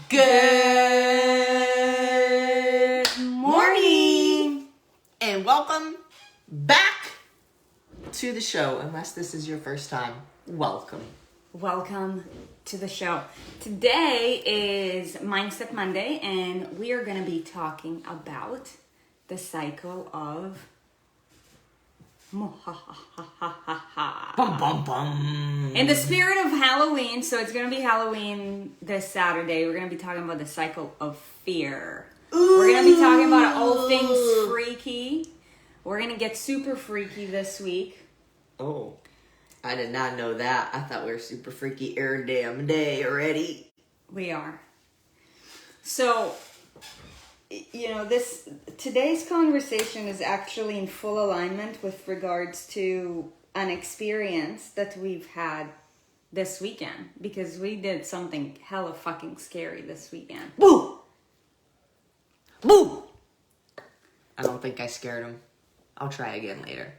Good morning and welcome back to the show. Unless this is your first time, welcome. Welcome to the show. Today is Mindset Monday and we are going to be talking about the cycle of Bum, bum, bum. in the spirit of Halloween. So it's going to be Halloween this Saturday. We're going to be talking about the cycle of fear. Ooh. We're going to be talking about all things freaky. We're going to get super freaky this week. Oh, I did not know that. I thought we were super freaky every damn day already. We are. So, you know, today's conversation is actually in full alignment with regards to an experience that we've had this weekend, because we did something hella fucking scary this weekend. Boo! Boo! I don't think I scared him. I'll try again later.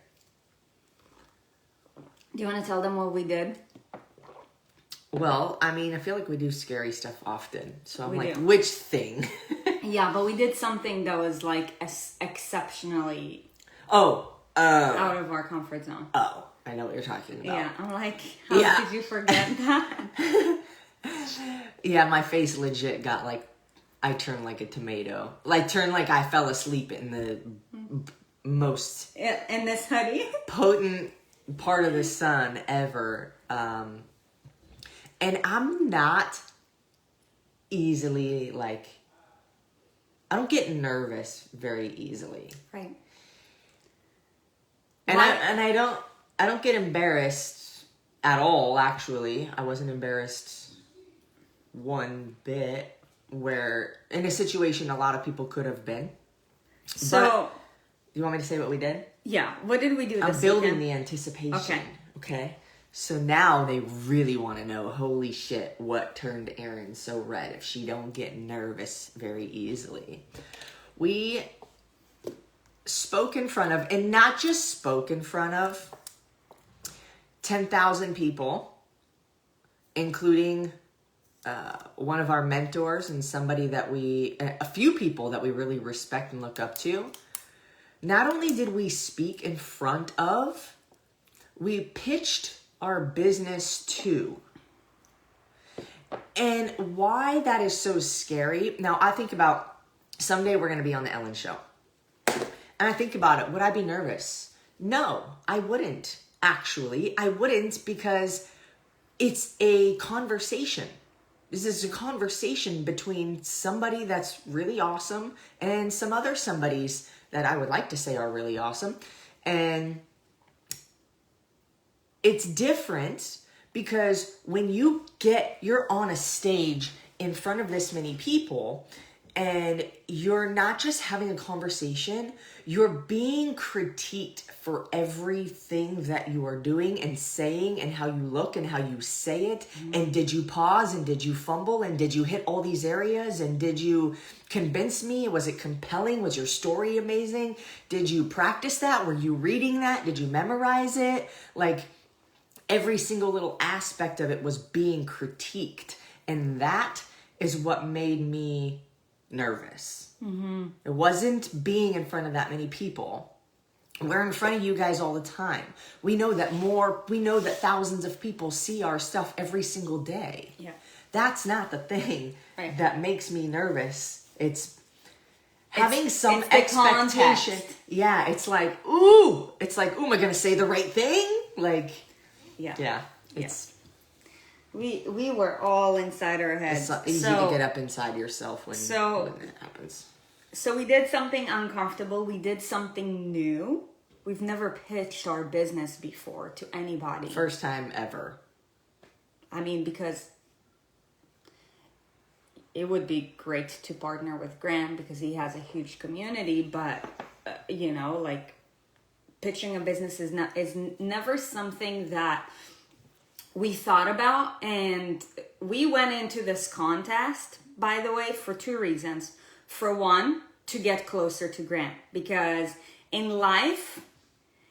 Do you want to tell them what we did? Well, I mean, I feel like we do scary stuff often. So I'm We do. which thing? Yeah, but we did something that was like exceptionally out of our comfort zone. Oh, I know what you're talking about. Yeah, I'm like, how did you forget that? Yeah, my face legit got like, I turned like a tomato. Like, turned like I fell asleep in the most In this hoodie? potent part of the sun ever. And I'm not easily like, I don't get nervous very easily. Right. And I don't get embarrassed at all, actually. I wasn't embarrassed one bit, where in a situation a lot of people could have been. So, But, you want me to say what we did? yeah, what did we do this I'm building weekend? the anticipation. Okay. Okay? So now they really want to know, holy shit, what turned Erin so red if she don't get nervous very easily. We spoke in front of, and not just spoke in front of, 10,000 people, including one of our mentors and somebody that a few people that we really respect and look up to. Not only did we speak in front of, we pitched our business to. And why that is so scary. Now, I think about someday we're going to be on the Ellen show. And I think about it. Would I be nervous? No, I wouldn't. Actually, I wouldn't, because it's a conversation. This is a conversation between somebody that's really awesome and some other somebodies that I would like to say are really awesome. And it's different because when you're on a stage in front of this many people and you're not just having a conversation, you're being critiqued for everything that you are doing and saying and how you look and how you say it. Mm-hmm. And did you pause and did you fumble and did you hit all these areas and did you convince me? Was it compelling? Was your story amazing? Did you practice that? Were you reading that? Did you memorize it? Like, every single little aspect of it was being critiqued. And that is what made me nervous. Mm-hmm. It wasn't being in front of that many people. We're in front of you guys all the time. We know that thousands of people see our stuff every single day. Yeah. That's not the thing that makes me nervous. It's having some it's expectation. Yeah, it's like, ooh, am I going to say the right thing? Like, yeah. It's we were all inside our heads. It's easy to get up inside yourself when it happens. So we did something uncomfortable. We did something new. We've never pitched our business before to anybody. First time ever. I mean, because it would be great to partner with Graham because he has a huge community, but like, pitching a business is never something that we thought about. And we went into this contest, by the way, for two reasons. For one, to get closer to Grant, because in life,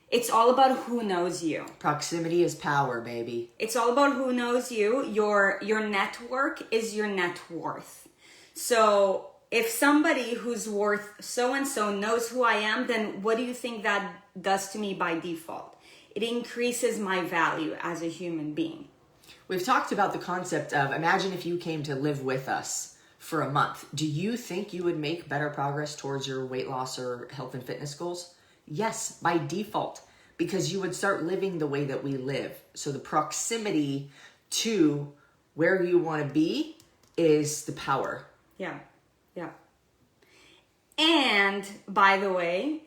It's all about who knows you. Proximity is power, baby. It's all about who knows you. Your network is your net worth. So if somebody who's worth so-and-so knows who I am, then what do you think that does to me by default? It increases my value as a human being. We've talked about the concept of, imagine if you came to live with us for a month. Do you think you would make better progress towards your weight loss or health and fitness goals? Yes, by default, because you would start living the way that we live. So the proximity to where you want to be is the power. Yeah, yeah. And by the way,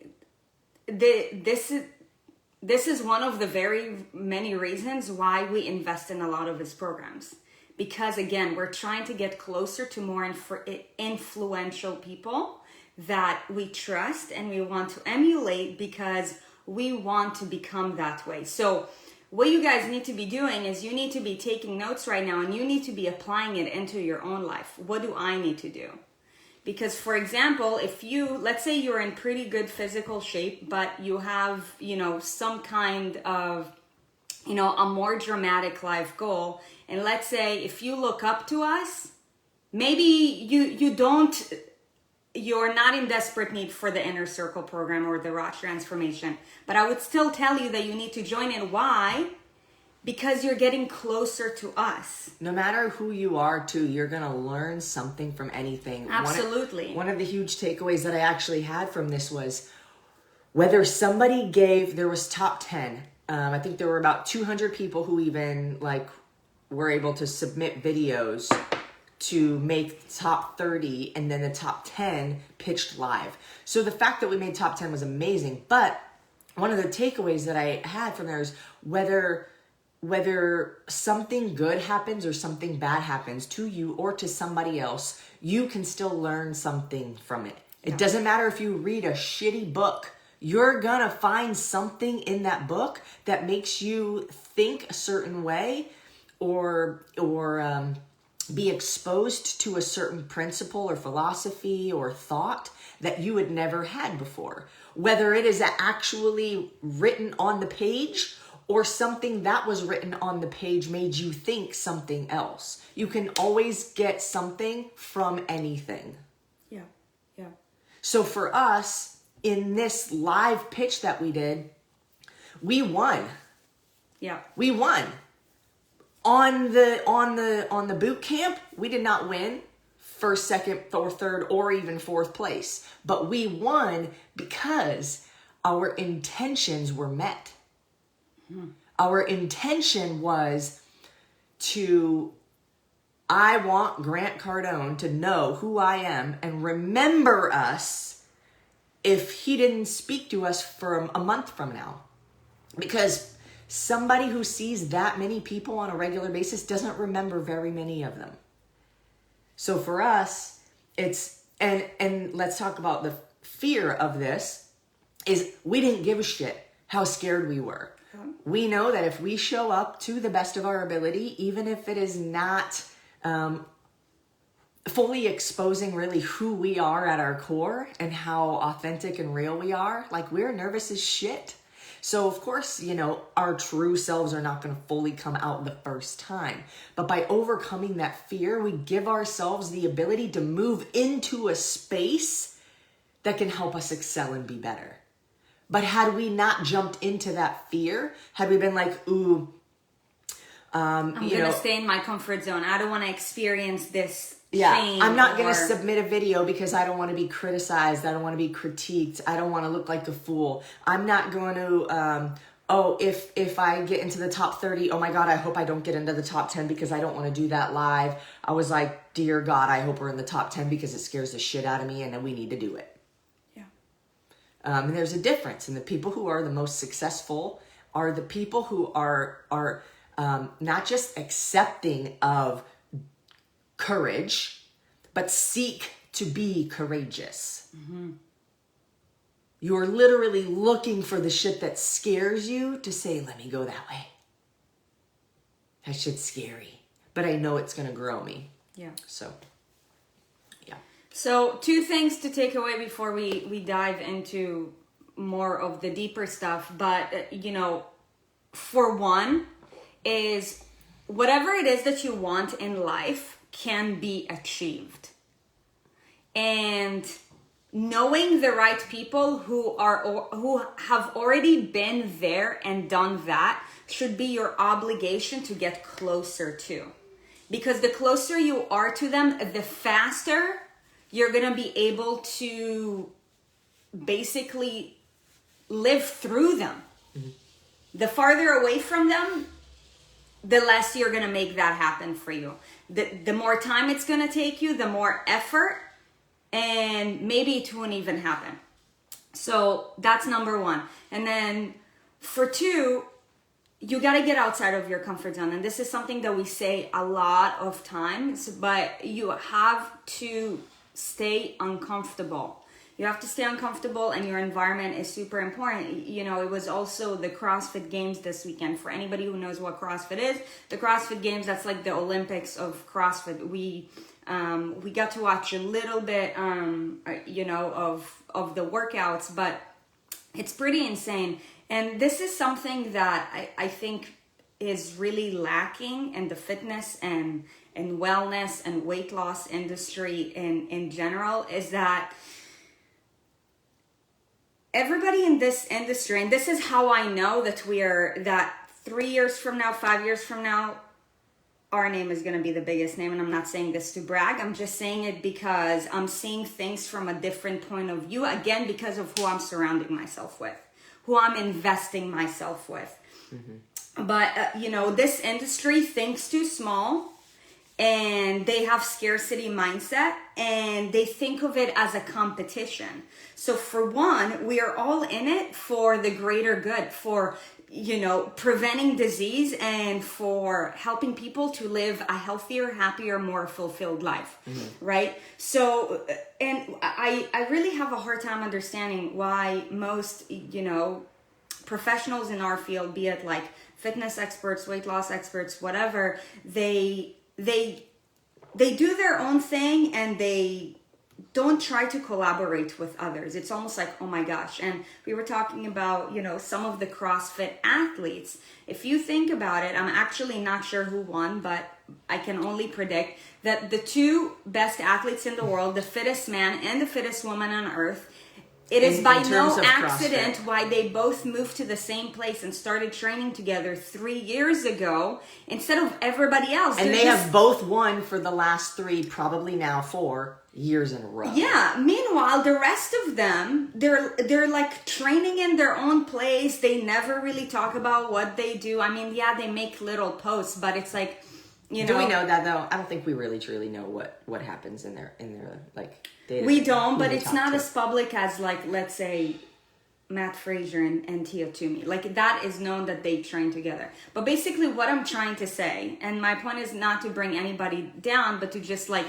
this is one of the very many reasons why we invest in a lot of his programs. Because again, we're trying to get closer to more influential people that we trust and we want to emulate because we want to become that way. So what you guys need to be doing is you need to be taking notes right now and you need to be applying it into your own life. What do I need to do? Because for example, if let's say you're in pretty good physical shape, but you have, some kind of, a more dramatic life goal. And let's say if you look up to us, maybe you're not in desperate need for the Inner Circle program or the Raw Transformation, but I would still tell you that you need to join in. Why? Because you're getting closer to us. No matter who you are, too, you're going to learn something from anything. Absolutely. One of the huge takeaways that I actually had from this was whether somebody there was top 10. I think there were about 200 people who even were able to submit videos to make top 30, and then the top 10 pitched live. So the fact that we made top 10 was amazing. But one of the takeaways that I had from there is whether something good happens or something bad happens to you or to somebody else, you can still learn something from it. It doesn't matter if you read a shitty book. You're gonna find something in that book that makes you think a certain way or be exposed to a certain principle or philosophy or thought that you had never had before. Whether it is actually written on the page or something that was written on the page made you think something else. You can always get something from anything. Yeah, yeah. So for us, in this live pitch that we did, we won. Yeah. We won. On the boot camp, we did not win first, second, or third, or even fourth place. But we won because our intentions were met. Our intention was I want Grant Cardone to know who I am and remember us if he didn't speak to us for a month from now. Because somebody who sees that many people on a regular basis doesn't remember very many of them. So for us, it's, and let's talk about the fear of this, is we didn't give a shit how scared we were. We know that if we show up to the best of our ability, even if it is not fully exposing really who we are at our core and how authentic and real we are, we're nervous as shit. So of course, our true selves are not going to fully come out the first time. But by overcoming that fear, we give ourselves the ability to move into a space that can help us excel and be better. But had we not jumped into that fear, had we been like, ooh, I'm going to stay in my comfort zone. I don't want to experience this. Yeah, I'm not going to submit a video because I don't want to be criticized. I don't want to be critiqued. I don't want to look like a fool. I'm not going to, if I get into the top 30, oh my God, I hope I don't get into the top 10 because I don't want to do that live. I was like, dear God, I hope we're in the top 10 because it scares the shit out of me and then we need to do it. Yeah. And there's a difference. And the people who are the most successful are the people who are not just accepting of courage, but seek to be courageous. Mm-hmm. You're literally looking for the shit that scares you to say, let me go that way. That shit's scary, but I know it's going to grow me. Yeah. So, yeah. So 2 things to take away before we dive into more of the deeper stuff, but for one, is whatever it is that you want in life can be achieved. And knowing the right people who have already been there and done that should be your obligation to get closer to. Because the closer you are to them, the faster you're going to be able to basically live through them. Mm-hmm. The farther away from them, the less you're going to make that happen for you. The more time it's going to take you, the more effort, and maybe it won't even happen. So that's number one. And then for two, you got to get outside of your comfort zone. And this is something that we say a lot of times, but you have to stay uncomfortable. You have to stay uncomfortable, and your environment is super important. It was also the CrossFit Games this weekend. For anybody who knows what CrossFit is, the CrossFit Games, that's like the Olympics of CrossFit. We got to watch a little bit, of the workouts, but it's pretty insane. And this is something that I think is really lacking in the fitness and wellness and weight loss industry in general, is that everybody in this industry, and this is how I know that 3 years from now, 5 years from now, our name is going to be the biggest name. And I'm not saying this to brag. I'm just saying it because I'm seeing things from a different point of view. Again, because of who I'm surrounding myself with, who I'm investing myself with. Mm-hmm. But, this industry thinks too small, and they have scarcity mindset, and they think of it as a competition. So for one, we are all in it for the greater good, for preventing disease and for helping people to live a healthier, happier, more fulfilled life, mm-hmm. right? So, and I really have a hard time understanding why most, professionals in our field, be it like fitness experts, weight loss experts, whatever, they do their own thing, and they don't try to collaborate with others. It's almost like, oh my gosh. And we were talking about, some of the CrossFit athletes. If you think about it, I'm actually not sure who won, but I can only predict that the two best athletes in the world, the fittest man and the fittest woman on earth, it is by no accident why they both moved to the same place and started training together 3 years ago instead of everybody else. And they have both won for the last 3, probably now 4 years in a row. Yeah. Meanwhile, the rest of them, they're like training in their own place. They never really talk about what they do. I mean, yeah, they make little posts, but it's like, Do we know that though? I don't think we really truly know what happens in their like. We don't, but it's not as public as, like, let's say, Matt Fraser and Tia Toomey. Like, that is known that they train together. But basically what I'm trying to say, and my point is not to bring anybody down, but to just, like,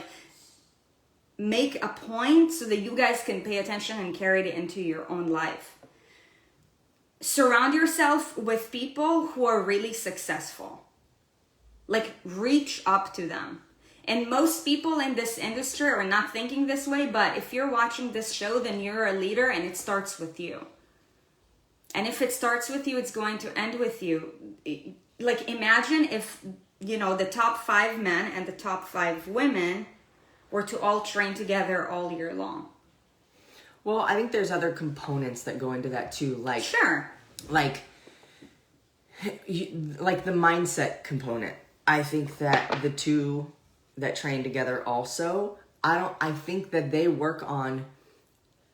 make a point so that you guys can pay attention and carry it into your own life. Surround yourself with people who are really successful. Like, reach up to them. And most people in this industry are not thinking this way, but if you're watching this show, then you're a leader, and it starts with you. And if it starts with you, it's going to end with you. Like, imagine if, the top 5 men and the top 5 women were to all train together all year long. Well, I think there's other components that go into that too. Like, sure. Like the mindset component. I think that the two that train together also, I think that they work on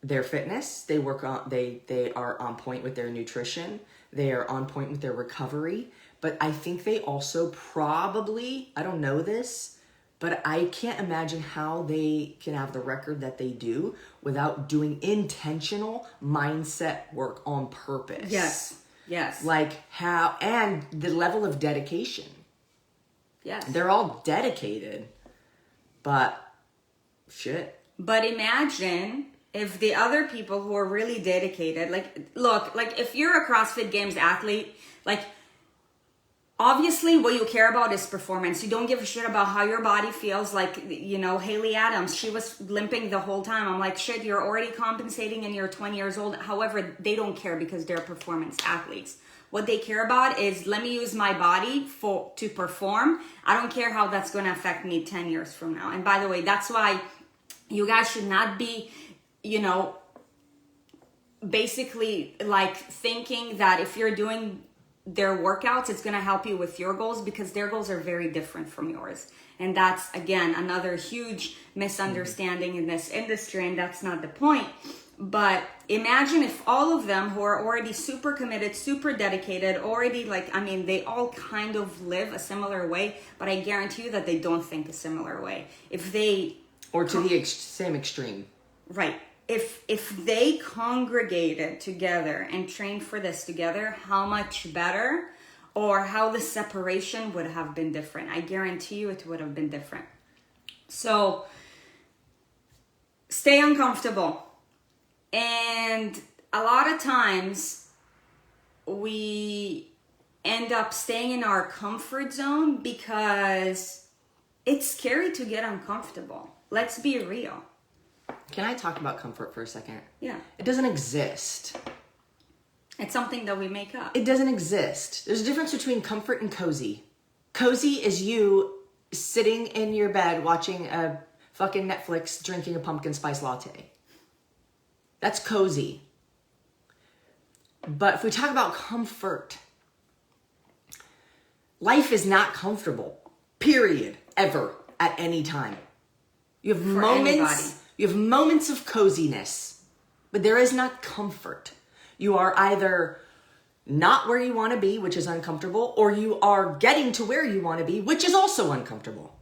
their fitness. They are on point with their nutrition. They are on point with their recovery. But I think they also probably, I don't know this, but I can't imagine how they can have the record that they do without doing intentional mindset work on purpose. Yes. Like how, and the level of dedication. Yes. They're all dedicated, but shit. But imagine if the other people who are really dedicated, like, look, like if you're a CrossFit Games athlete, like obviously what you care about is performance. You don't give a shit about how your body feels. Like, you know, Haley Adams, she was limping the whole time. I'm like, shit, you're already compensating and you're 20 years old. However, they don't care because they're performance athletes. What they care about is, let me use my body to perform. I don't care how that's going to affect me 10 years from now. And by the way, that's why you guys should not be, you know, basically like thinking that if you're doing their workouts, it's going to help you with your goals, because their goals are very different from yours. And that's, again, another huge misunderstanding in this industry, and that's not the point. But imagine if all of them who are already super committed, super dedicated, already like, I mean, they all kind of live a similar way, but I guarantee you that they don't think a similar way. If they... Or to the same extreme. Right. If they congregated together and trained for this together, how much better, or how the separation would have been different. I guarantee you it would have been different. So stay uncomfortable. And a lot of times we end up staying in our comfort zone because it's scary to get uncomfortable. Let's be real. Can I talk about comfort for a second? Yeah. It doesn't exist. It's something that we make up. It doesn't exist. There's a difference between comfort and cozy. Cozy is you sitting in your bed watching a fucking Netflix, drinking a pumpkin spice latte. That's cozy. But if we talk about comfort, life is not comfortable, period, ever, at any time. You have moments of coziness, but there is not comfort. You are either not where you want to be, which is uncomfortable, or you are getting to where you want to be, which is also uncomfortable.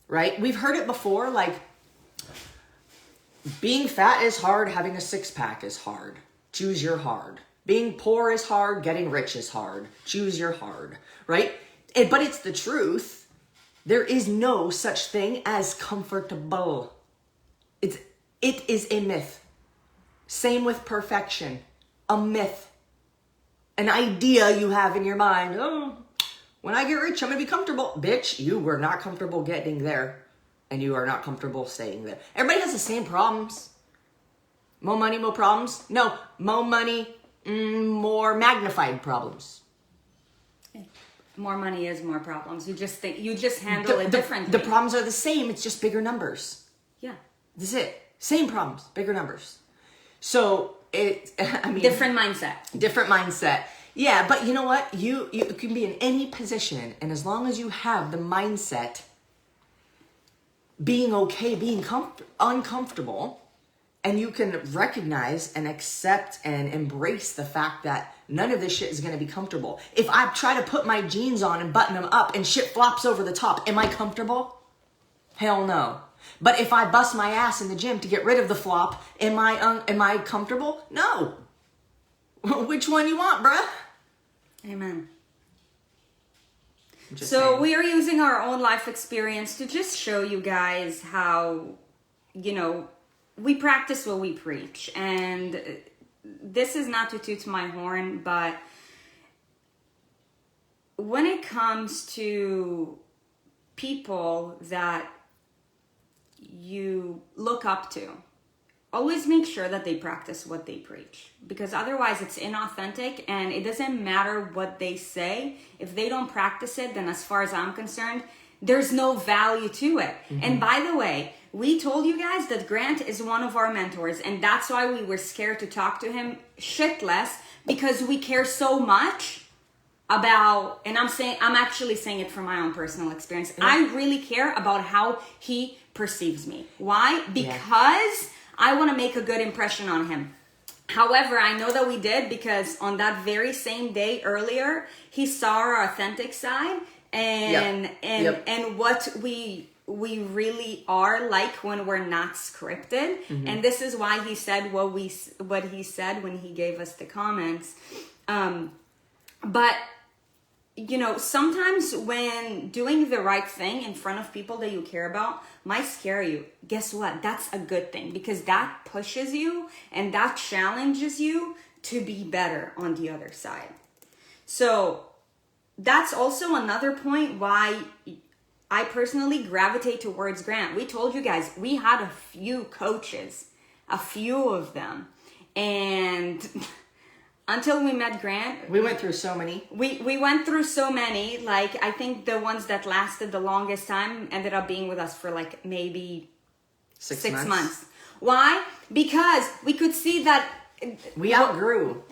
Right? We've heard it before, like, being fat is hard, having a six-pack is hard. Choose your hard. Being poor is hard, getting rich is hard. Choose your hard, right? But it's the truth. There is no such thing as comfortable. It is a myth. Same with perfection. A myth. An idea you have in your mind. Oh, when I get rich, I'm going to be comfortable. Bitch, you were not comfortable getting there. And you are not comfortable staying there. Everybody has the same problems. More money, more problems. No, more money, more magnified problems. More money is more problems. You just handle it differently. The problems are the same. It's just bigger numbers. Yeah. This is it. Same problems, bigger numbers. So different mindset. Yeah, but you know what? You can be in any position, and as long as you have the mindset, being okay, being uncomfortable, and you can recognize and accept and embrace the fact that none of this shit is going to be comfortable. If I try to put my jeans on and button them up and shit flops over the top, am I comfortable? Hell no. But if I bust my ass in the gym to get rid of the flop, am I comfortable? No. Which one you want, bruh? Amen. So saying. We are using our own life experience to just show you guys how, you know, we practice what we preach. And this is not to toot my horn, but when it comes to people that you look up to, always make sure that they practice what they preach, because otherwise it's inauthentic, and it doesn't matter what they say. If they don't practice it, then as far as I'm concerned, there's no value to it. Mm-hmm. And by the way, we told you guys that Grant is one of our mentors, and that's why we were scared to talk to him shitless, because we care so much about, and I'm actually saying it from my own personal experience. Yeah. I really care about how he perceives me. Why? Because I want to make a good impression on him. However, I know that we did, because on that very same day earlier, he saw our authentic side and what we really are like when we're not scripted. Mm-hmm. And this is why he said what he said when he gave us the comments. But you know, sometimes when doing the right thing in front of people that you care about might scare you. Guess what? That's a good thing, because that pushes you and that challenges you to be better on the other side. So that's also another point why I personally gravitate towards Grant. We told you guys, we had a few coaches, a few of them. And until we met Grant, we went through so many. We went through so many. Like, I think the ones that lasted the longest time ended up being with us for like maybe six months. Why? Because we could see that we outgrew.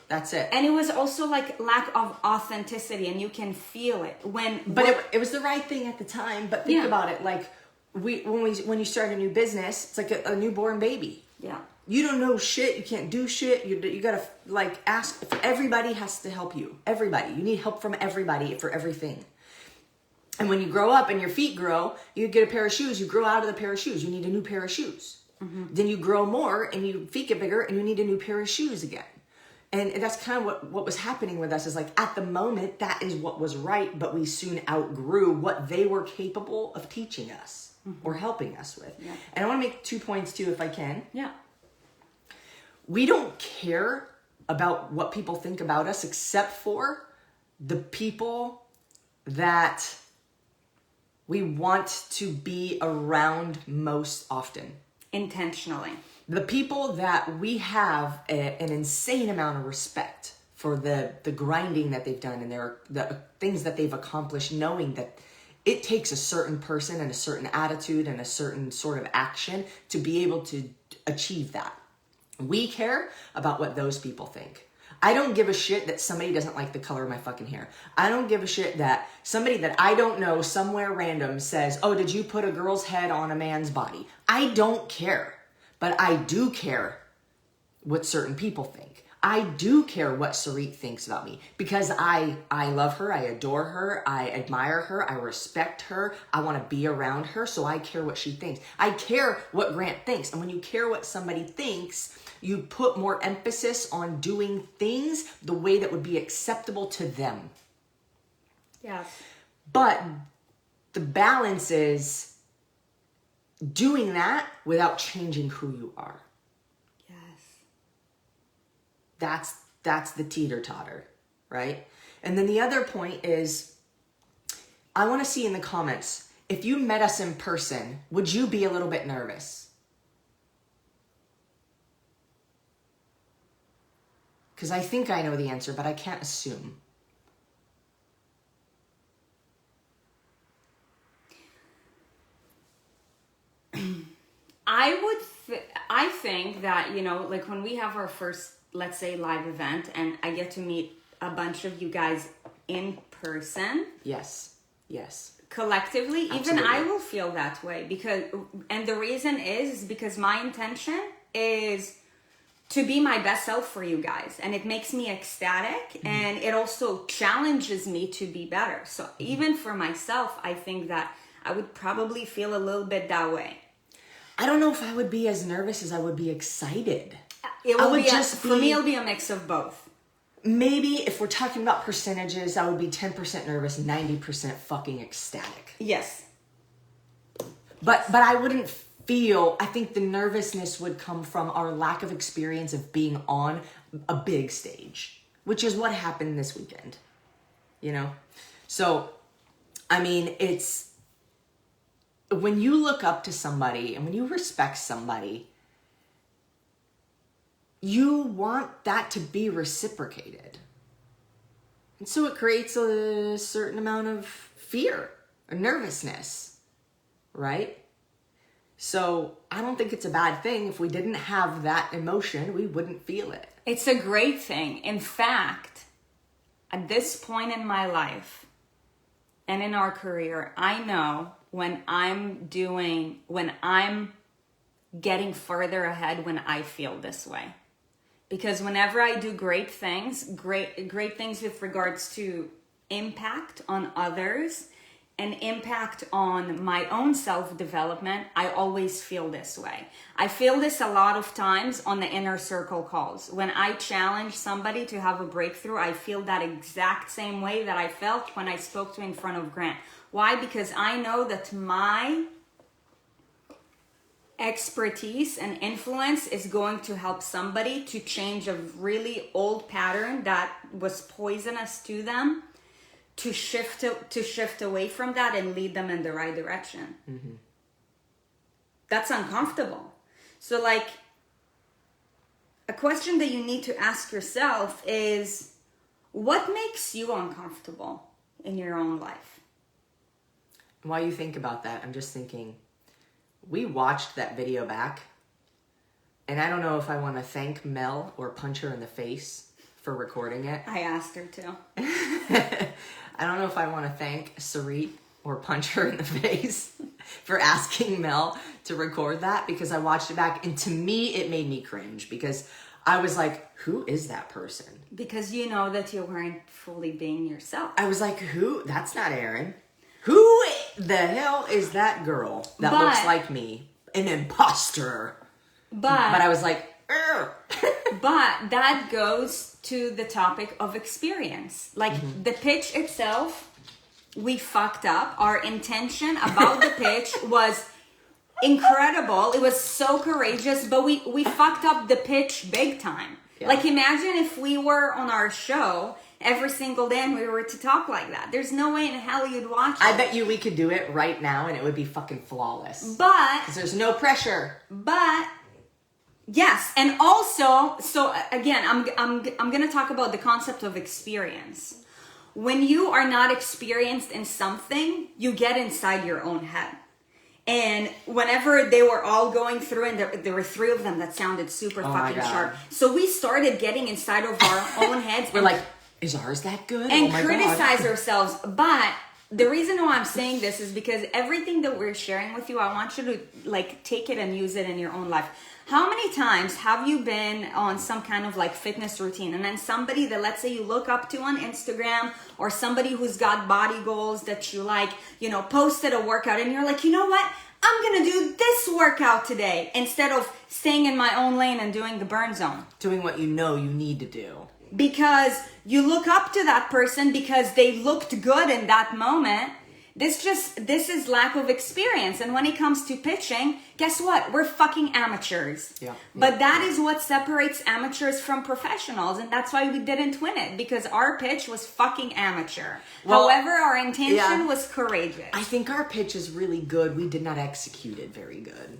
That's it. And it was also like lack of authenticity, and you can feel it it was the right thing at the time. But think about it, like when you start a new business, it's like a newborn baby. Yeah. You don't know shit. You can't do shit. You gotta like ask. Everybody has to help you. Everybody. You need help from everybody for everything. And when you grow up and your feet grow, you get a pair of shoes. You grow out of the pair of shoes. You need a new pair of shoes. Mm-hmm. Then you grow more and your feet get bigger and you need a new pair of shoes again. And that's kind of what was happening with us, is like at the moment, that is what was right, but we soon outgrew what they were capable of teaching us or helping us with. Yeah. And I want to make 2 points too, if I can. Yeah. We don't care about what people think about us except for the people that we want to be around most often. Intentionally. The people that we have an insane amount of respect for the grinding that they've done and the things that they've accomplished, knowing that it takes a certain person and a certain attitude and a certain sort of action to be able to achieve that. We care about what those people think. I don't give a shit that somebody doesn't like the color of my fucking hair. I don't give a shit that somebody that I don't know somewhere random says, oh, did you put a girl's head on a man's body? I don't care. But I do care what certain people think. I do care what Sarit thinks about me because I love her. I adore her. I admire her. I respect her. I want to be around her. So I care what she thinks. I care what Grant thinks. And when you care what somebody thinks, you put more emphasis on doing things the way that would be acceptable to them. Yes. But the balance is doing that without changing who you are. Yes. That's the teeter-totter, right? And then the other point is, I want to see in the comments, if you met us in person, would you be a little bit nervous? Because I think I know the answer, but I can't assume. I think that, you know, like when we have our first, let's say, live event and I get to meet a bunch of you guys in person. Yes. Collectively, Absolutely. even I will feel that way and the reason is because my intention is to be my best self for you guys. And it makes me ecstatic and it also challenges me to be better. So even for myself, I think that I would probably feel a little bit that way. I don't know if I would be as nervous as I would be excited. For me, it'll be a mix of both. Maybe if we're talking about percentages, I would be 10% nervous, 90% fucking ecstatic. Yes. But I wouldn't feel, I think the nervousness would come from our lack of experience of being on a big stage, which is what happened this weekend, you know? So, I mean, it's, when you look up to somebody and when you respect somebody, you want that to be reciprocated. And so it creates a certain amount of fear or nervousness, right? So I don't think it's a bad thing. If we didn't have that emotion, we wouldn't feel it. It's a great thing. In fact, at this point in my life and in our career, I know when I'm getting further ahead when I feel this way. Because whenever I do great things with regards to impact on others and impact on my own self-development, I always feel this way. I feel this a lot of times on the inner circle calls. When I challenge somebody to have a breakthrough, I feel that exact same way that I felt when I spoke to in front of Grant. Why? Because I know that my expertise and influence is going to help somebody to change a really old pattern that was poisonous to them to shift away from that and lead them in the right direction. Mm-hmm. That's uncomfortable. So like, a question that you need to ask yourself is, what makes you uncomfortable in your own life? While you think about that, I'm just thinking, we watched that video back, and I don't know if I want to thank Mel or punch her in the face for recording it. I asked her to. I don't know if I want to thank Sarit or punch her in the face for asking Mel to record that, because I watched it back, and to me, it made me cringe, because I was like, who is that person? Because you know that you weren't fully being yourself. I was like, who? That's not Erin. Who the hell is that girl that looks like me? An imposter. But I was like, but that goes to the topic of experience. Like, the pitch itself, we fucked up. Our intention about the pitch was incredible. It was so courageous, but we fucked up the pitch big time. Yeah. Like, imagine if we were on our show every single day and we were to talk like that. There's no way in hell you'd watch it. I bet you we could do it right now and it would be fucking flawless. But because there's no pressure. But yes, and also, so again, I'm gonna talk about the concept of experience. When you are not experienced in something, you get inside your own head. And whenever they were all going through, and there were 3 of them that sounded super fucking sharp. So we started getting inside of our own heads. We're like, is ours that good? And criticize ourselves. But the reason why I'm saying this is because everything that we're sharing with you, I want you to like take it and use it in your own life. How many times have you been on some kind of like fitness routine, and then somebody that, let's say, you look up to on Instagram, or somebody who's got body goals that you like, you know, posted a workout, and you're like, you know what? I'm going to do this workout today, instead of staying in my own lane and doing the burn zone. Doing what you know you need to do. Because you look up to that person because they looked good in that moment. This is lack of experience. And when it comes to pitching, guess what? We're fucking amateurs. Yeah. But that is what separates amateurs from professionals. And that's why we didn't win it, because our pitch was fucking amateur. Well, however, our intention was courageous. I think our pitch is really good. We did not execute it very good.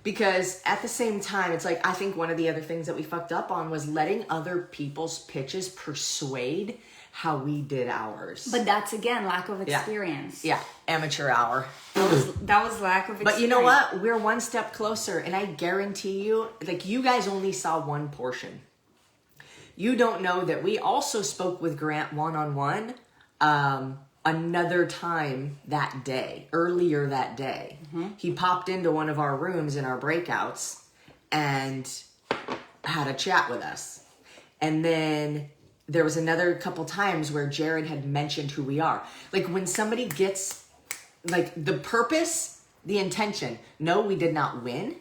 Because at the same time, it's like, I think one of the other things that we fucked up on was letting other people's pitches persuade how we did ours. But that's, again, lack of experience. Yeah, amateur hour. That was lack of experience. But you know what? We're one step closer, and I guarantee you, like, you guys only saw one portion. You don't know that we also spoke with Grant one-on-one another time that day, earlier that day. Mm-hmm. He popped into one of our rooms in our breakouts and had a chat with us. And then there was another couple times where Jared had mentioned who we are. Like, when somebody gets, like, the purpose, the intention. No, we did not win,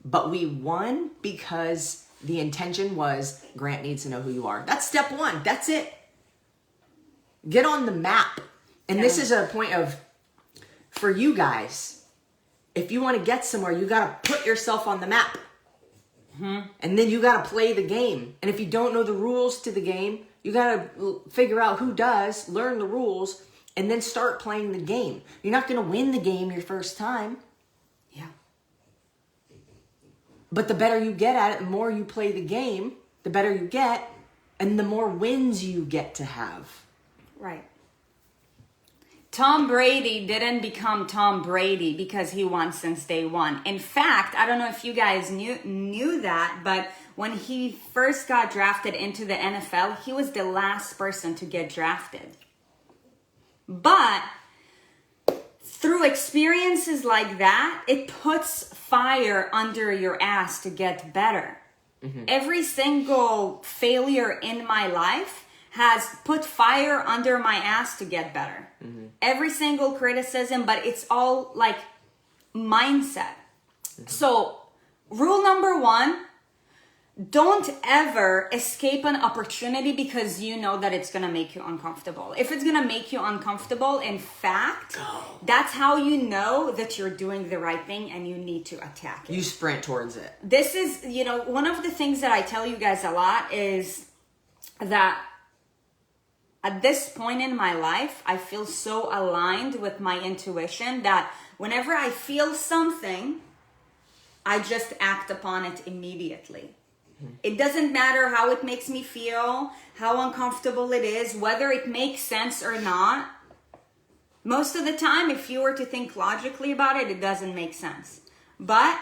but we won because the intention was Grant needs to know who you are. That's step 1. That's it. Get on the map. And this is a point of, for you guys, if you want to get somewhere, you got to put yourself on the map. Mm-hmm. And then you got to play the game. And if you don't know the rules to the game, you got to figure out who does, learn the rules, and then start playing the game. You're not going to win the game your first time. Yeah. But the better you get at it, the more you play the game, the better you get, and the more wins you get to have. Right. Tom Brady didn't become Tom Brady because he won since day one. In fact, I don't know if you guys knew that, but when he first got drafted into the NFL, he was the last person to get drafted. But through experiences like that, it puts fire under your ass to get better. Mm-hmm. Every single failure in my life has put fire under my ass to get better. Mm-hmm. Every single criticism, but it's all like mindset. Mm-hmm. So rule number 1, don't ever escape an opportunity because you know that it's going to make you uncomfortable. If it's going to make you uncomfortable, in fact, that's how you know that you're doing the right thing and you need to attack it. You sprint towards it. This is, you know, one of the things that I tell you guys a lot is that at this point in my life, I feel so aligned with my intuition that whenever I feel something, I just act upon it immediately. It doesn't matter how it makes me feel, how uncomfortable it is, whether it makes sense or not. Most of the time, if you were to think logically about it, it doesn't make sense. But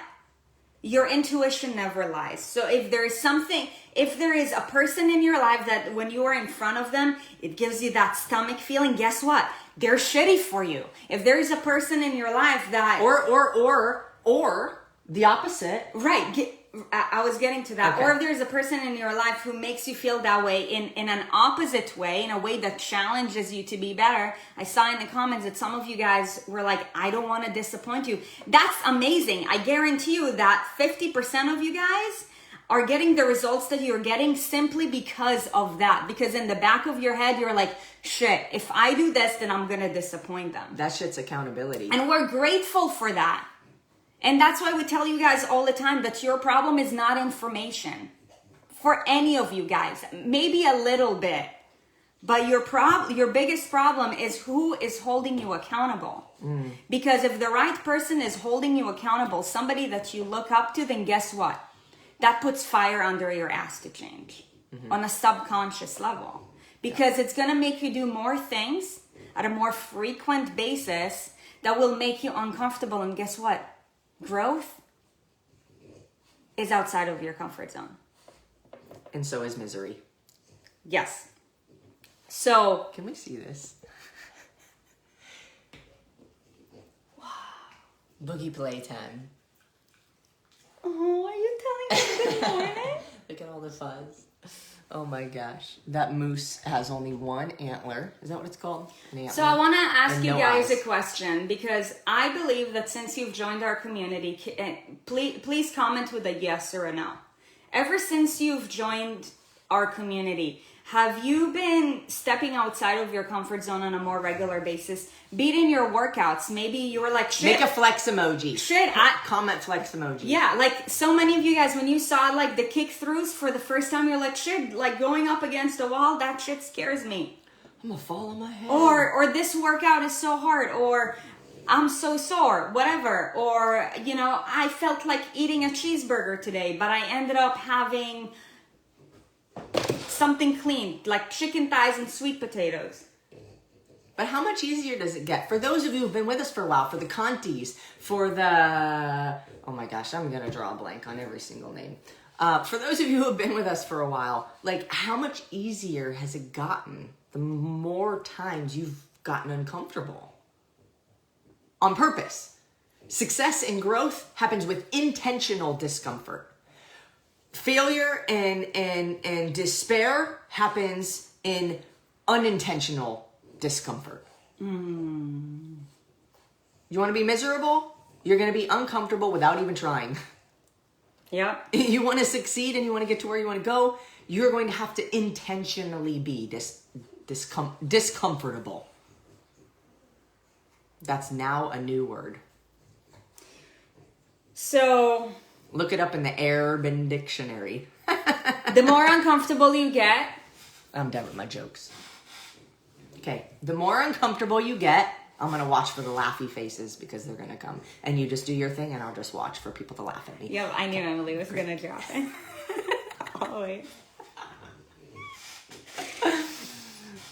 your intuition never lies. So if there is a person in your life that when you are in front of them, it gives you that stomach feeling, guess what? They're shitty for you. If there is a person in your life that... Or the opposite. Right. I was getting to that. Okay. Or if there's a person in your life who makes you feel that way in an opposite way, in a way that challenges you to be better. I saw in the comments that some of you guys were like, I don't want to disappoint you. That's amazing. I guarantee you that 50% of you guys are getting the results that you're getting simply because of that. Because in the back of your head, you're like, shit, if I do this, then I'm going to disappoint them. That shit's accountability. And we're grateful for that. And that's why we tell you guys all the time that your problem is not information for any of you guys. Maybe a little bit, but your biggest problem is who is holding you accountable. Because if the right person is holding you accountable, somebody that you look up to, then guess what? That puts fire under your ass to change on a subconscious level. Because it's going to make you do more things at a more frequent basis that will make you uncomfortable. And guess what? Growth is outside of your comfort zone. And so is misery. Yes. So... Can we see this? Wow. Boogie playtime. Oh, are you telling me good morning? Look at all the fuzz. Oh my gosh. That moose has only one antler. Is that what it's called? An antler. So I want to ask you guys a question, because I believe that since you've joined our community, please comment with a yes or a no. Ever since you've joined our community, have you been stepping outside of your comfort zone on a more regular basis? Be it in your workouts. Maybe you were like, shit. Make a flex emoji. Shit. Comment flex emoji. Yeah, like so many of you guys, when you saw like the kick throughs for the first time, you're like, shit, like going up against a wall, that shit scares me. I'm gonna fall on my head. Or this workout is so hard. Or I'm so sore, whatever. Or, you know, I felt like eating a cheeseburger today, but I ended up having something clean, like chicken thighs and sweet potatoes. But how much easier does it get? For those of you who've been with us for a while, for the Contis, for the... Oh my gosh, I'm going to draw a blank on every single name. For those of you who have been with us for a while, like how much easier has it gotten the more times you've gotten uncomfortable? On purpose. Success and growth happens with intentional discomfort. Failure and despair happens in unintentional discomfort. You want to be miserable? You're going to be uncomfortable without even trying. Yep. You want to succeed and you want to get to where you want to go, you're going to have to intentionally be discomfortable. That's now a new word. So... Look it up in the Urban Dictionary. The more uncomfortable you get... I'm done with my jokes. Okay, the more uncomfortable you get, I'm going to watch for the laughy faces because they're going to come. And you just do your thing and I'll just watch for people to laugh at me. Yeah, I knew Emily was going to drop it. Always.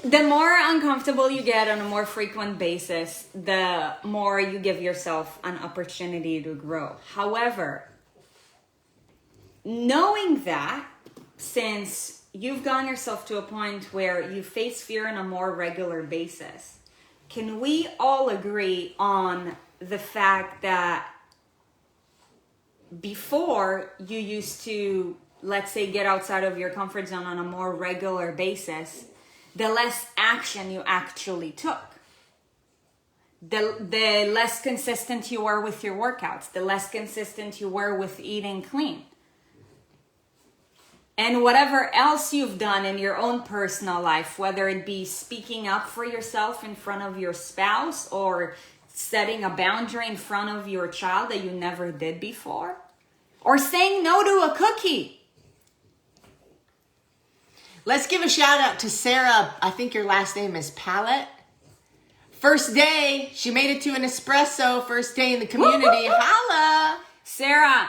The more uncomfortable you get on a more frequent basis, the more you give yourself an opportunity to grow. However... knowing that, since you've gotten yourself to a point where you face fear on a more regular basis, can we all agree on the fact that before you used to, let's say, get outside of your comfort zone on a more regular basis, the less action you actually took? The less consistent you were with your workouts, the less consistent you were with eating clean. And whatever else you've done in your own personal life, whether it be speaking up for yourself in front of your spouse or setting a boundary in front of your child that you never did before, or saying no to a cookie. Let's give a shout out to Sarah. I think your last name is Pallet. First day, she made it to an espresso. First day in the community. Holla, Sarah.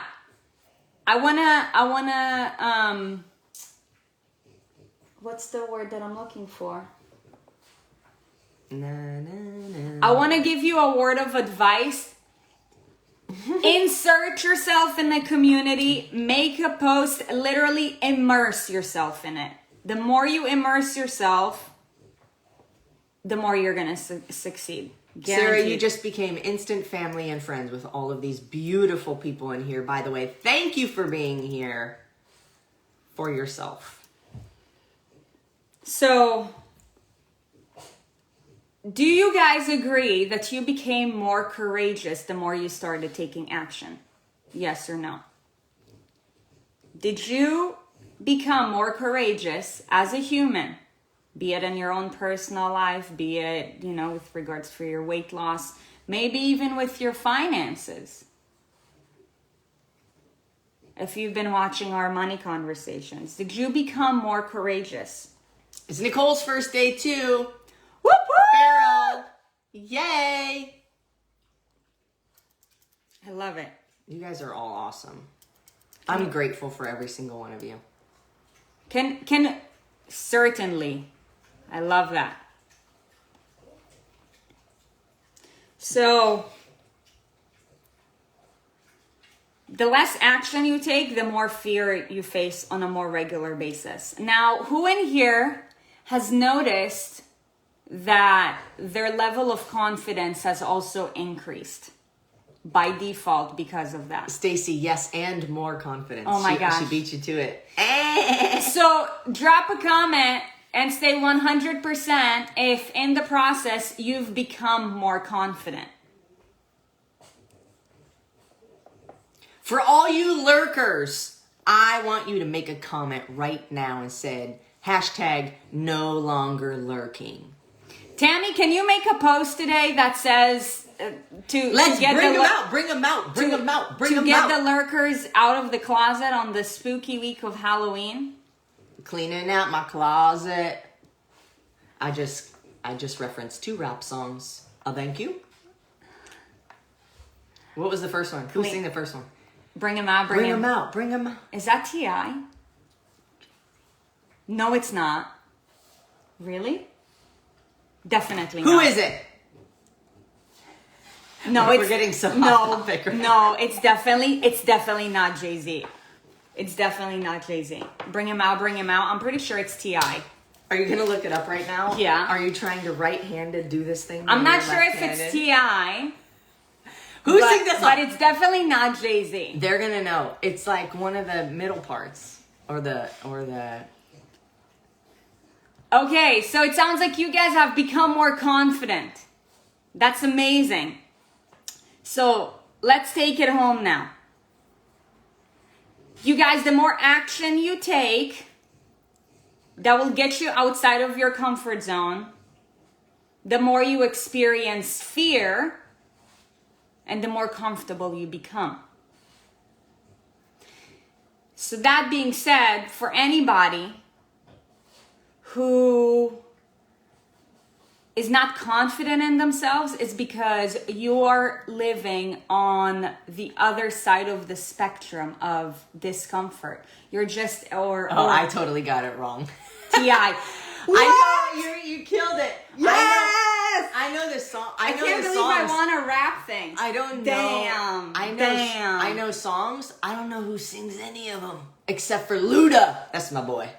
I wanna. What's the word that I'm looking for? I want to give you a word of advice. Insert yourself in the community. Make a post. Literally immerse yourself in it. The more you immerse yourself, the more you're going to succeed. Guaranteed. Sarah, you just became instant family and friends with all of these beautiful people in here. By the way, thank you for being here for yourself. So, do you guys agree that you became more courageous the more you started taking action? Yes or no? Did you become more courageous as a human? Be it in your own personal life, be it, with regards for your weight loss, maybe even with your finances. If you've been watching our money conversations, did you become more courageous? It's Nicole's first day too. Whoop whoop! Farrell. Yay! I love it. You guys are all awesome. I'm grateful for every single one of you. Can certainly. I love that. So, the less action you take, the more fear you face on a more regular basis. Now, who in here has noticed that their level of confidence has also increased by default because of that? Stacy, yes, and more confidence. Oh my gosh. She beat you to it. So drop a comment and say 100% if in the process you've become more confident. For all you lurkers, I want you to make a comment right now and said, #no longer lurking. Tammy, can you make a post today that says Let's bring them out, bring them out, bring them out, bring them out. To get the lurkers out of the closet on the spooky week of Halloween? Cleaning out my closet. I just referenced 2 rap songs. Thank you. What was the first one? Who sang the first one? Bring them out, bring them out, bring them out. Is that T.I.? No, it's not. Really? Definitely not. Who is it? No, we're getting so off topic right no, it's definitely not Jay-Z. It's definitely not Jay-Z. Bring him out, bring him out. I'm pretty sure it's T.I. Are you gonna look it up right now? Yeah. Are you trying to right-handed do this thing? I'm not sure if it's T.I. Who sings this song? But it's definitely not Jay-Z. They're gonna know. It's like one of the middle parts, or the. Okay, so it sounds like you guys have become more confident. That's amazing. So let's take it home now. You guys, the more action you take, that will get you outside of your comfort zone, the more you experience fear, and the more comfortable you become. So that being said, for anybody who is not confident in themselves, is because you're living on the other side of the spectrum of discomfort. You're just, I totally got it wrong. T.I. I know, you killed it. Yes! I know this song. I can't believe I want to rap things. I don't know. Damn. I know songs. I don't know who sings any of them. Except for Luda. That's my boy.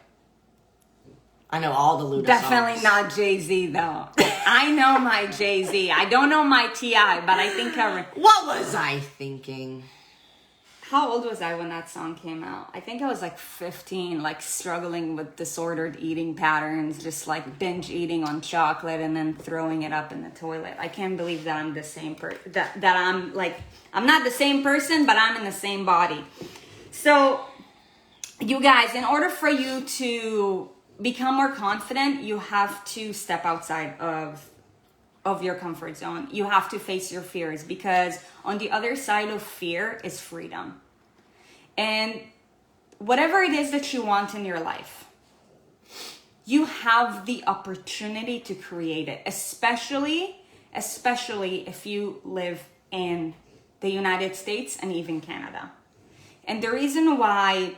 I know all the Luda Definitely songs. not Jay-Z though. I know my Jay-Z. I don't know my T.I., but I think What was I thinking? How old was I when that song came out? I think I was like 15, like struggling with disordered eating patterns, just like binge eating on chocolate and then throwing it up in the toilet. I can't believe that I'm the same I'm not the same person, but I'm in the same body. So you guys, in order for you to become more confident, you have to step outside of your comfort zone. You have to face your fears, because on the other side of fear is freedom. And whatever it is that you want in your life, you have the opportunity to create it, especially if you live in the United States and even Canada. And the reason why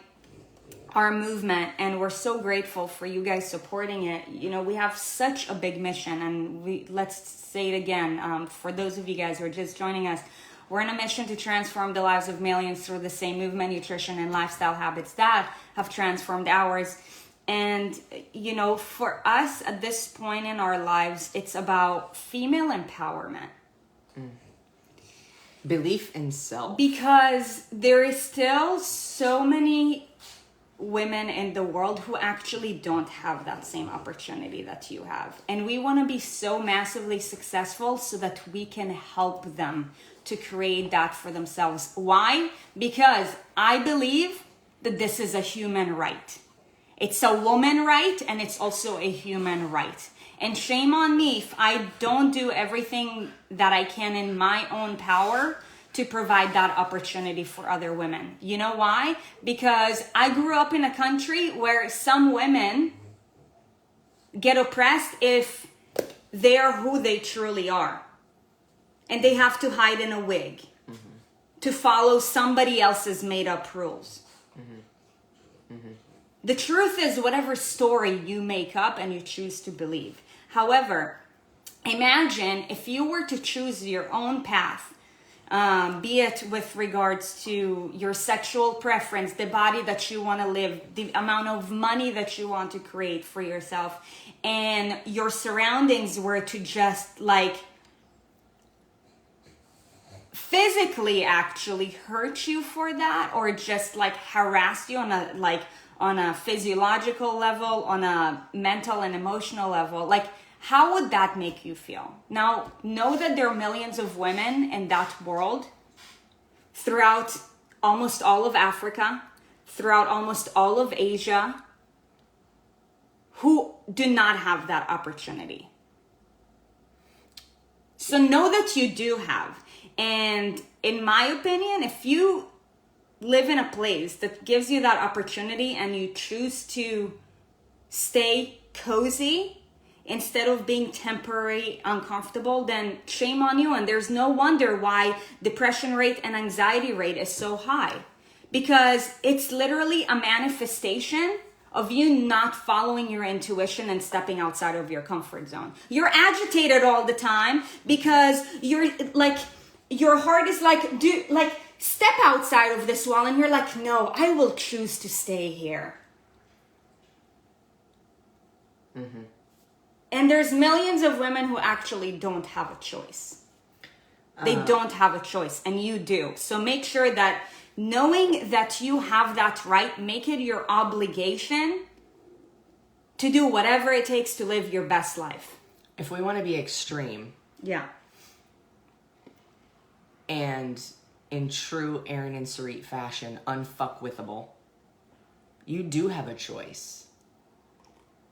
our movement, and we're so grateful for you guys supporting it, you know, we have such a big mission, and let's say it again, for those of you guys who are just joining us, we're on a mission to transform the lives of millions through the same movement, nutrition, and lifestyle habits that have transformed ours. And, you know, for us at this point in our lives, it's about female empowerment. Belief in self. Because there is still so many women in the world who actually don't have that same opportunity that you have. And we want to be so massively successful so that we can help them to create that for themselves. Why? Because I believe that this is a human right. It's a woman right, and it's also a human right. And shame on me if I don't do everything that I can in my own power to provide that opportunity for other women. You know why? Because I grew up in a country where some women get oppressed if they're who they truly are. And they have to hide in a wig to follow somebody else's made up rules. The truth is whatever story you make up and you choose to believe. However, imagine if you were to choose your own path, be it with regards to your sexual preference, the body that you want to live, the amount of money that you want to create for yourself, and your surroundings were to just like physically actually hurt you for that, or just like harass you on a physiological level, on a mental and emotional level, like how would that make you feel? Now, know that there are millions of women in that world throughout almost all of Africa, throughout almost all of Asia, who do not have that opportunity. So know that you do have. And in my opinion, if you live in a place that gives you that opportunity and you choose to stay cozy instead of being temporary uncomfortable, then shame on you. And there's no wonder why depression rate and anxiety rate is so high, because it's literally a manifestation of you not following your intuition and stepping outside of your comfort zone. You're agitated all the time because you're like, your heart is like, step outside of this wall, and you're like, no, I will choose to stay here. And there's millions of women who actually don't have a choice. They don't have a choice, and you do. So make sure that knowing that you have that right, make it your obligation to do whatever it takes to live your best life. If we want to be extreme. Yeah. And in true Erin and Sarit fashion, unfuckwithable, you do have a choice.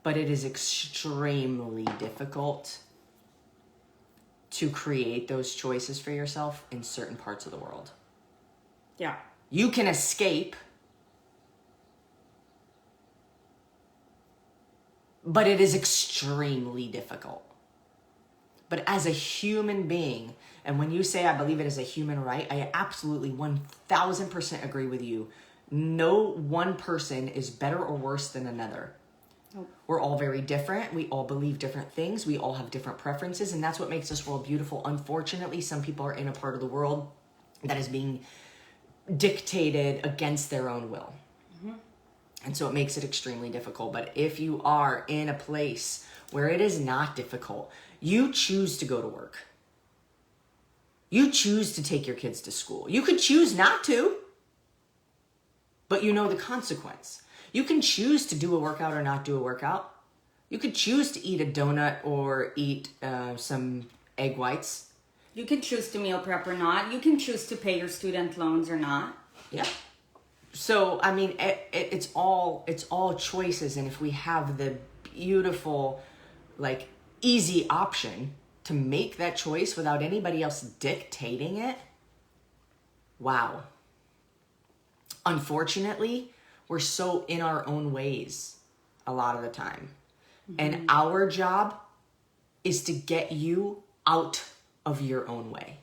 But it is extremely difficult to create those choices for yourself in certain parts of the world. Yeah. You can escape, but it is extremely difficult. But as a human being, and when you say I believe it is a human right, I absolutely 1000% agree with you. No one person is better or worse than another. Nope. We're all very different. We all believe different things. We all have different preferences, and that's what makes this world beautiful. Unfortunately, some people are in a part of the world that is being dictated against their own will. And so it makes it extremely difficult. But if you are in a place where it is not difficult, you choose to go to work. You choose to take your kids to school. You could choose not to, but you know the consequence. You can choose to do a workout or not do a workout. You could choose to eat a donut or eat some egg whites. You can choose to meal prep or not. You can choose to pay your student loans or not. Yeah. So, I mean, it's all choices. And if we have the beautiful, like, easy option to make that choice without anybody else dictating it, wow. Unfortunately, we're so in our own ways a lot of the time. And our job is to get you out of your own way.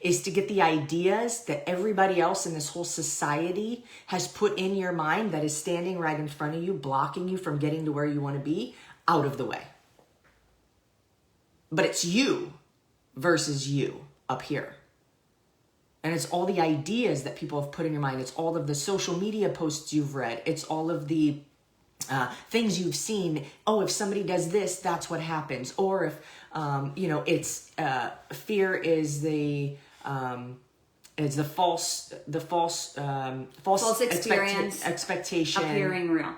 Is to get the ideas that everybody else in this whole society has put in your mind that is standing right in front of you, blocking you from getting to where you want to be, out of the way. But it's you versus you up here. And it's all the ideas that people have put in your mind. It's all of the social media posts you've read. It's all of the things you've seen. Oh, if somebody does this, that's what happens. Or if, it's fear is the false experience expectation appearing real.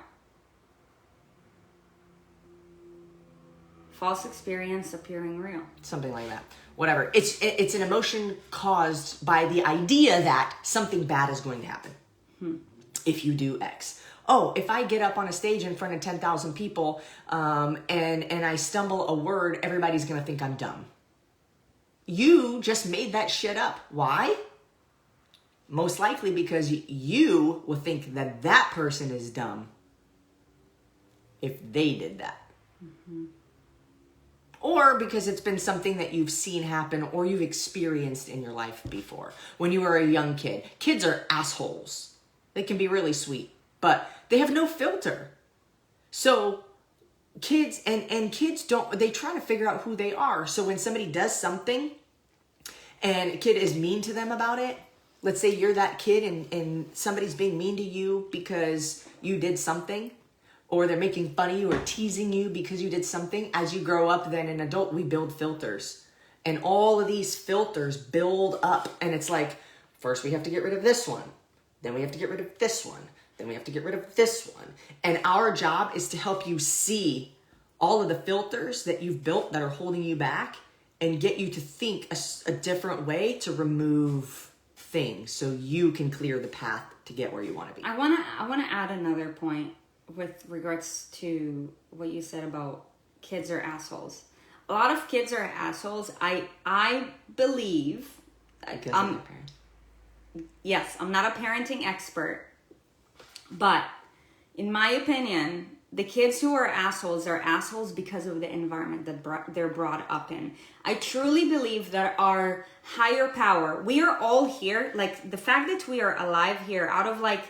False experience appearing real. Something like that. Whatever. It's an emotion caused by the idea that something bad is going to happen if you do X. Oh, if I get up on a stage in front of 10,000 people and I stumble a word, everybody's going to think I'm dumb. You just made that shit up. Why? Most likely because you will think that that person is dumb if they did that. Or because it's been something that you've seen happen or you've experienced in your life before. When you were a young kid. Kids are assholes. They can be really sweet, but they have no filter. So kids and kids they try to figure out who they are. So when somebody does something and a kid is mean to them about it, let's say you're that kid and somebody's being mean to you because you did something, or they're making fun of you or teasing you because you did something. As you grow up, then an adult, we build filters. And all of these filters build up. And it's like, first we have to get rid of this one. Then we have to get rid of this one. Then we have to get rid of this one. And our job is to help you see all of the filters that you've built that are holding you back and get you to think a different way to remove things so you can clear the path to get where you want to be. I want to add another point with regards to what you said about kids are assholes. A lot of kids are assholes. I believe. Because of their parents. Yes, I'm not a parenting expert, but in my opinion, the kids who are assholes because of the environment that they're brought up in. I truly believe that our higher power, we are all here, like the fact that we are alive here out of like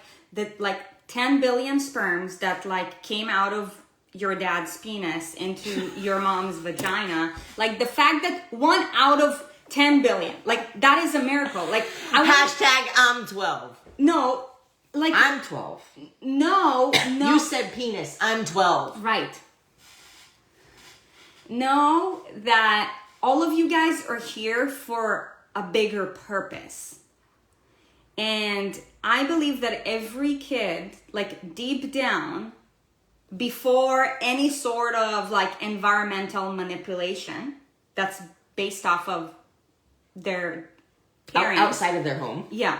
10 billion sperms that like came out of your dad's penis into your mom's vagina. Like the fact that 1 out of 10 billion, like that is a miracle. Like Hashtag I'm 12. No, like I'm 12. No. You said penis. I'm 12. Right. Know that all of you guys are here for a bigger purpose. And I believe that every kid, like deep down, before any sort of like environmental manipulation that's based off of their parents. Outside of their home. Yeah.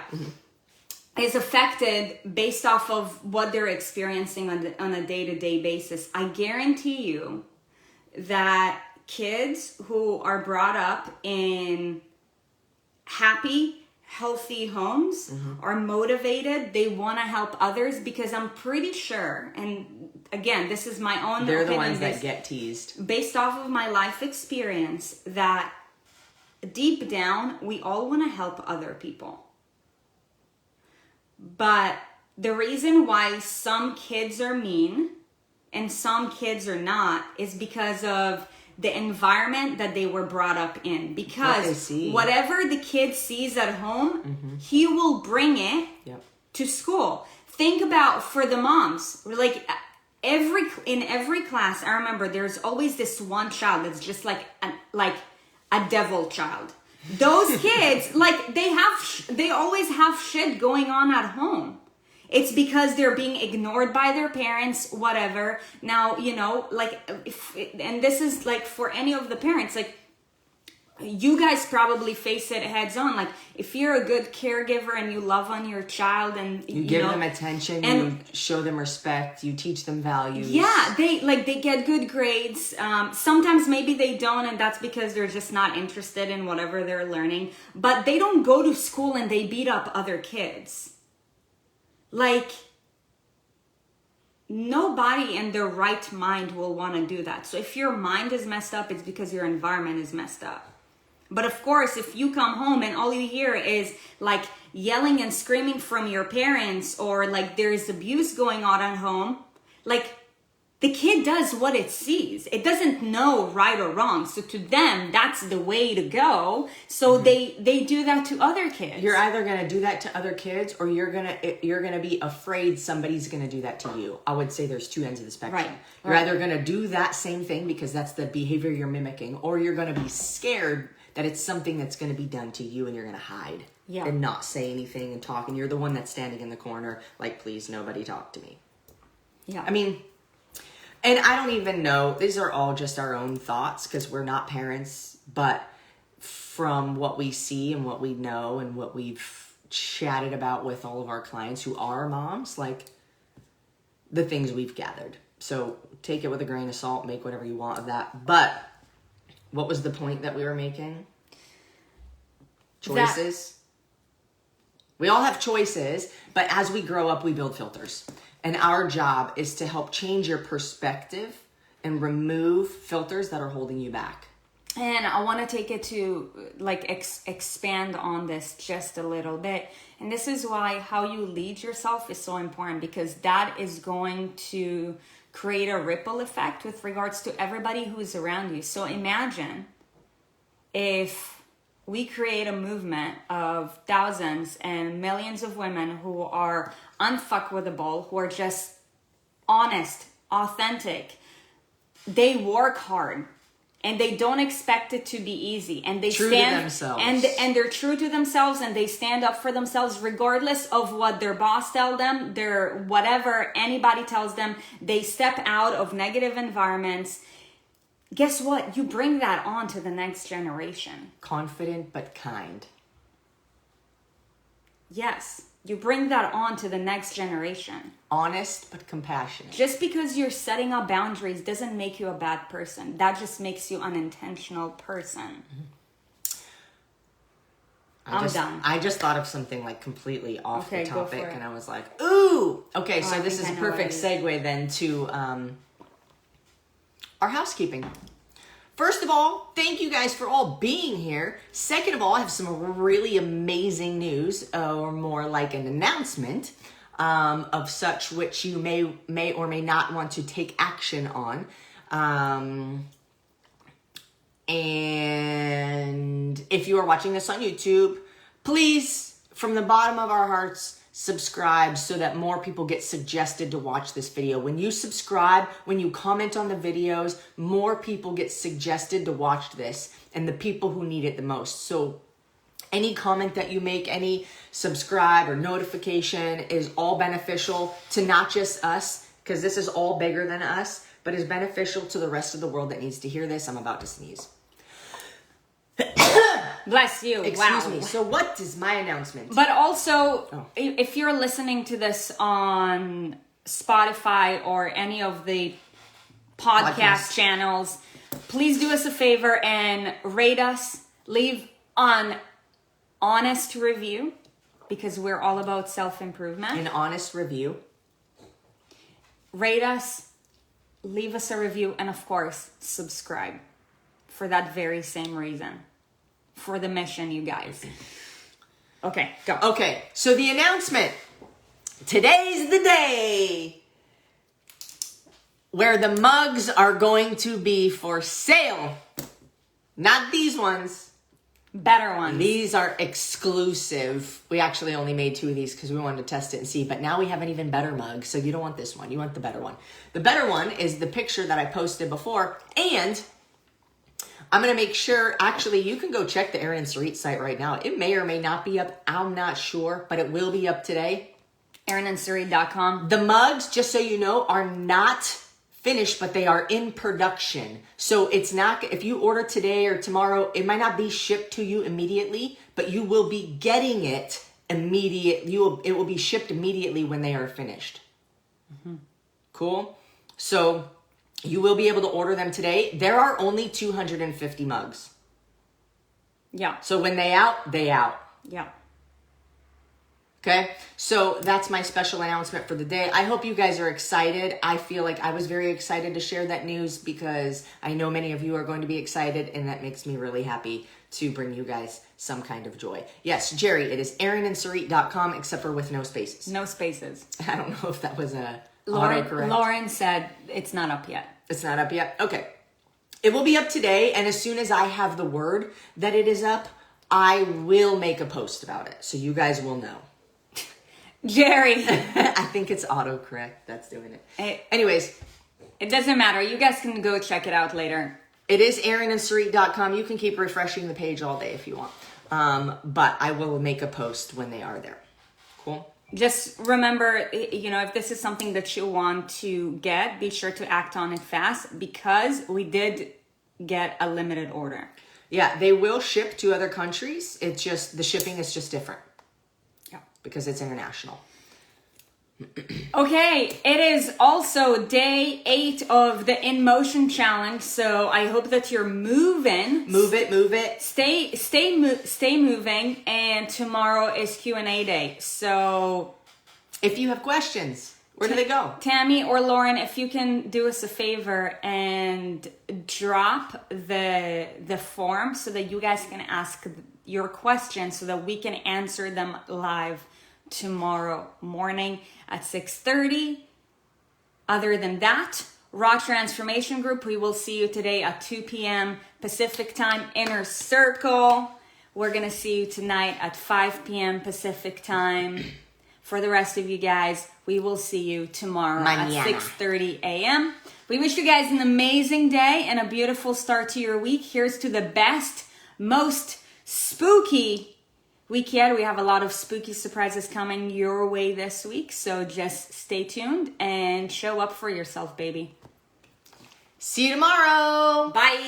Is affected based off of what they're experiencing on a day-to-day basis. I guarantee you that kids who are brought up in happy, healthy homes are motivated. They want to help others because I'm pretty sure, and again, this is my own They're opinion. the ones that get teased. Based off of my life experience, that deep down, we all want to help other people. But the reason why some kids are mean and some kids are not is because of the environment that they were brought up in. Because whatever the kid sees at home, he will bring it to school. Think about for the moms, like in every class, I remember there's always this one child that's just like a devil child. Those kids, like they always have shit going on at home. It's because they're being ignored by their parents, whatever. Now, and this is like for any of the parents, like you guys probably face it heads on. Like if you're a good caregiver and you love on your child and you give them attention, you show them respect, you teach them values. Yeah, they get good grades. Sometimes maybe they don't, and that's because they're just not interested in whatever they're learning. But they don't go to school and they beat up other kids. Like, nobody in their right mind will want to do that. So if your mind is messed up, it's because your environment is messed up. But of course, if you come home and all you hear is like yelling and screaming from your parents, or like there is abuse going on at home, like the kid does what it sees. It doesn't know right or wrong. So to them, that's the way to go. So they do that to other kids. You're either going to do that to other kids, or you're going to be afraid somebody's going to do that to you. I would say there's two ends of the spectrum. Right. You're either going to do that same thing because that's the behavior you're mimicking, or you're going to be scared that it's something that's going to be done to you, and you're going to hide and not say anything and talk. And you're the one that's standing in the corner like, please, nobody talk to me. Yeah. I mean, and I don't even know, these are all just our own thoughts because we're not parents, but from what we see and what we know and what we've chatted about with all of our clients who are moms, like the things we've gathered. So take it with a grain of salt, make whatever you want of that. But what was the point that we were making? Choices. We all have choices, but as we grow up, we build filters. And our job is to help change your perspective and remove filters that are holding you back. And I want to take it to like expand on this just a little bit. And this is why how you lead yourself is so important, because that is going to create a ripple effect with regards to everybody who's around you. So imagine if we create a movement of thousands and millions of women who are unfuckwittable, who are just honest, authentic. They work hard and they don't expect it to be easy, and they true stand to themselves. And they're true to themselves, and they stand up for themselves regardless of what their boss tells them, their whatever anybody tells them. They step out of negative environments. Guess what? You bring that on to the next generation. Confident but kind. Yes, you bring that on to the next generation. Honest but compassionate. Just because you're setting up boundaries doesn't make you a bad person. That just makes you an intentional person. I'm done. I just thought of something like completely off the topic, and I was like, ooh! Okay, so this is a perfect segue then to our housekeeping. First of all, thank you guys for all being here. Second of all, I have some really amazing news, or more like an announcement of such which you may or may not want to take action on. And if you are watching this on YouTube, please, from the bottom of our hearts, subscribe so that more people get suggested to watch this video. When you subscribe, when you comment on the videos, more people get suggested to watch this, and the people who need it the most. So any comment that you make, any subscribe or notification is all beneficial to not just us, because this is all bigger than us, but is beneficial to the rest of the world that needs to hear this. I'm about to sneeze. Bless you. Excuse me. So what is my announcement? But also, if you're listening to this on Spotify or any of the podcast channels, please do us a favor and rate us. Leave an honest review, because we're all about self-improvement. An honest review. Rate us, leave us a review, and of course, subscribe for that very same reason. For the mission, you guys. Okay, go. Okay, so the announcement. Today's the day where the mugs are going to be for sale. Not these ones. Better ones. These are exclusive. We actually only made 2 of these because we wanted to test it and see. But now we have an even better mug. So you don't want this one. You want the better one. The better one is the picture that I posted before. And I'm going to make sure, actually, you can go check the Erin Sarit site right now. It may or may not be up. I'm not sure, but it will be up today. ErinandSarit.com. The mugs, just so you know, are not finished, but they are in production. So it's not, if you order today or tomorrow, it might not be shipped to you immediately, but you will be getting it immediately. It will be shipped immediately when they are finished. Mm-hmm. Cool? So you will be able to order them today. There are only 250 mugs. Yeah. So when they out, they out. Yeah. Okay, so that's my special announcement for the day. I hope you guys are excited. I feel like I was very excited to share that news because I know many of you are going to be excited, and that makes me really happy to bring you guys some kind of joy. Yes, Jerry, it is erinandsarit.com, except for with no spaces. No spaces. I don't know if that was a Lauren, Lauren said it's not up yet. It's not up yet? Okay. It will be up today, and as soon as I have the word that it is up, I will make a post about it, so you guys will know. Jerry. I think it's autocorrect that's doing it. Anyways. It doesn't matter. You guys can go check it out later. It is erinandsarit.com. You can keep refreshing the page all day if you want. But I will make a post when they are there. Cool? Just remember, if this is something that you want to get, be sure to act on it fast because we did get a limited order. Yeah, they will ship to other countries. It's just, the shipping is just different. Yeah. Because it's international. Okay, it is also day 8 of the In Motion Challenge, so I hope that you're moving. Move it. Stay moving, and tomorrow is Q&A day. So if you have questions, where do they go? Tammy or Lauren, if you can do us a favor and drop the form so that you guys can ask your questions so that we can answer them live tomorrow morning at 6:30. Other than that, Raw Transformation Group, we will see you today at 2 p.m. Pacific time, Inner Circle. We're going to see you tonight at 5 p.m. Pacific time. For the rest of you guys, we will see you tomorrow at 6:30 a.m. We wish you guys an amazing day and a beautiful start to your week. Here's to the best, most spooky week yet. We have a lot of spooky surprises coming your way this week, so just stay tuned and show up for yourself, baby. See you tomorrow. Bye.